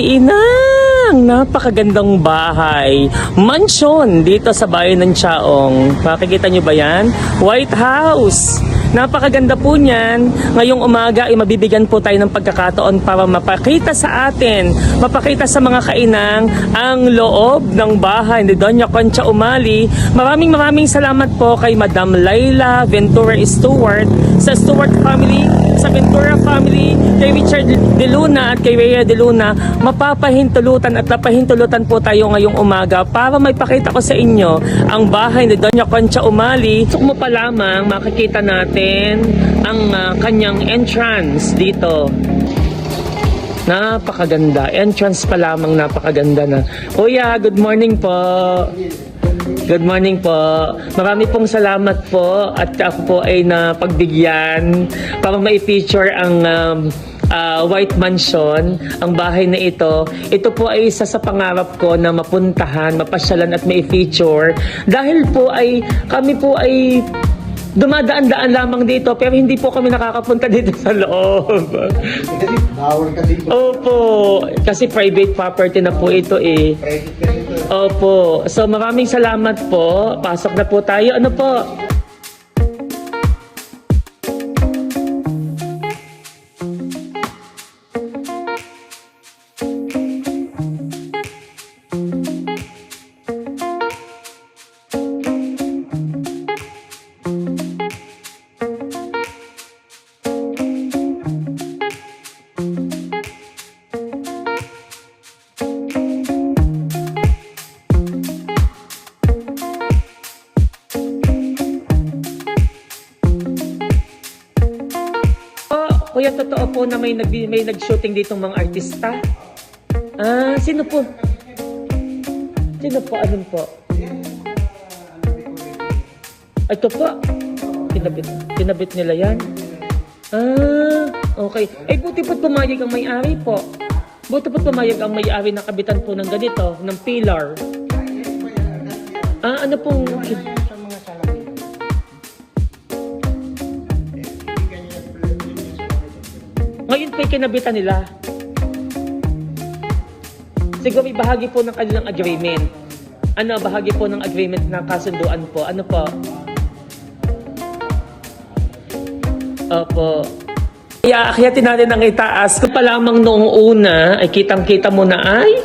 Ay, inang! Napakagandang bahay. Mansyon dito sa bayan ng Chaong. Makikita nyo ba yan? White House. Napakaganda po niyan. Ngayong umaga ay mabibigyan po tayo ng pagkakataon para mapakita sa atin, mapakita sa mga kainang ang loob ng bahay ni Doña Concha Umali. Maraming salamat po kay Madam Laila Ventura Stewart sa Stewart family, sa Ventura family, kay Richard De Luna at kay Rhea De Luna. Mapapahintulutan at napahintulutan po tayo ngayong umaga para may pakita ko sa inyo ang bahay ni Doña Concha Umali. Suk mo pa lamang makikita natin ang kanyang entrance dito. Napakaganda. Entrance pa lamang napakaganda na. Kuya, good morning po. Good morning po. Marami pong salamat po at ako po ay napagbigyan para ma-feature ang White Mansion, ang bahay na ito. Ito po ay isa sa pangarap ko na mapuntahan, mapasyalan at ma-feature. Dahil po ay kami po ay dumadaan-daan lamang dito pero hindi po kami nakakapunta dito sa loob. Kasi bawal kasi. Opo, kasi private property na po ito eh. Opo, so maraming salamat po. Pasok na po tayo. Ano po? Kuya, totoo po na may nag-shooting ditong mga artista? Ah, sino po? Sino po? Anong po? Ito po. Kinabit nila yan? Ah, okay. Eh, buti po't pumayag ang may-ari po. Buti po't pumayag ang may-ari na kabitan po ng ganito, ng pillar. Ah, ano pong... Ngayon po kinabitan nila. Siguro may bahagi po ng kanilang agreement. Ano, bahagi po ng agreement na kasunduan po. Ano po? Opo. Iaakyatin natin ang itaas. Kung pa lamang noong una, ay kitang-kita mo na ay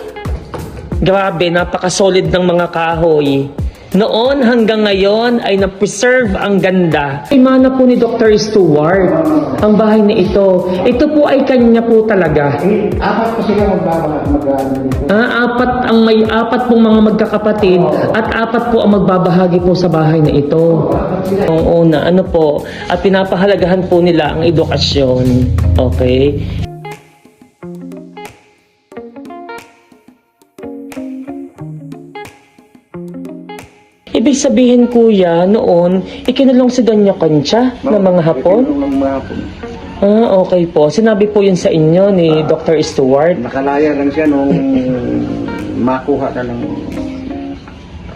grabe, napaka-solid ng mga kahoy. Noon hanggang ngayon ay na-preserve ang ganda. Ay mana po ni Dr. Stewart ang bahay na ito. Ito po ay kanya po talaga. Apat po sila Apat pong mga magkakapatid at apat po ang magbabahagi po sa bahay na ito. Ang una, ano po, at pinapahalagahan po nila ang edukasyon. Okay? Ibig sabihin, kuya, noon, ikinulong si Doña Concha ng mga Hapon? Ah, okay po. Sinabi po yun sa inyo ni Dr. Stewart? Nakalaya lang siya nung makuha na ng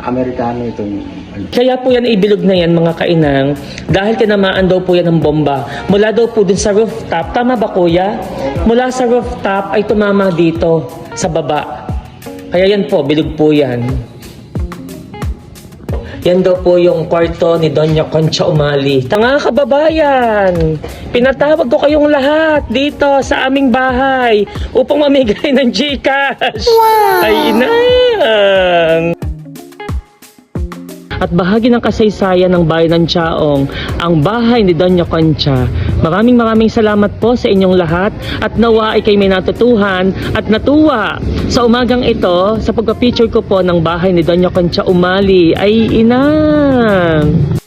Amerikano itong... Kaya po yan ibilog na yan, mga kainang, dahil tinamaan daw po yan ng bomba. Mula daw po dun sa rooftop. Tama ba, kuya? Mula sa rooftop ay tumama dito, sa baba. Kaya yan po, bilog po yan. Yan daw po yung kwarto ni Doña Concha Umali. Mga kababayan, pinatawag ko kayong lahat dito sa aming bahay upang mamigay ng GCash. Wow! Ay, inang! At bahagi ng kasaysayan ng bayan ng Chaong, ang bahay ni Doña Concha. Maraming salamat po sa inyong lahat at nawa ay kayo may natutuhan at natuwa sa umagang ito sa pagpa-picture ko po ng bahay ni Doña Concha Umali. Ay, inang!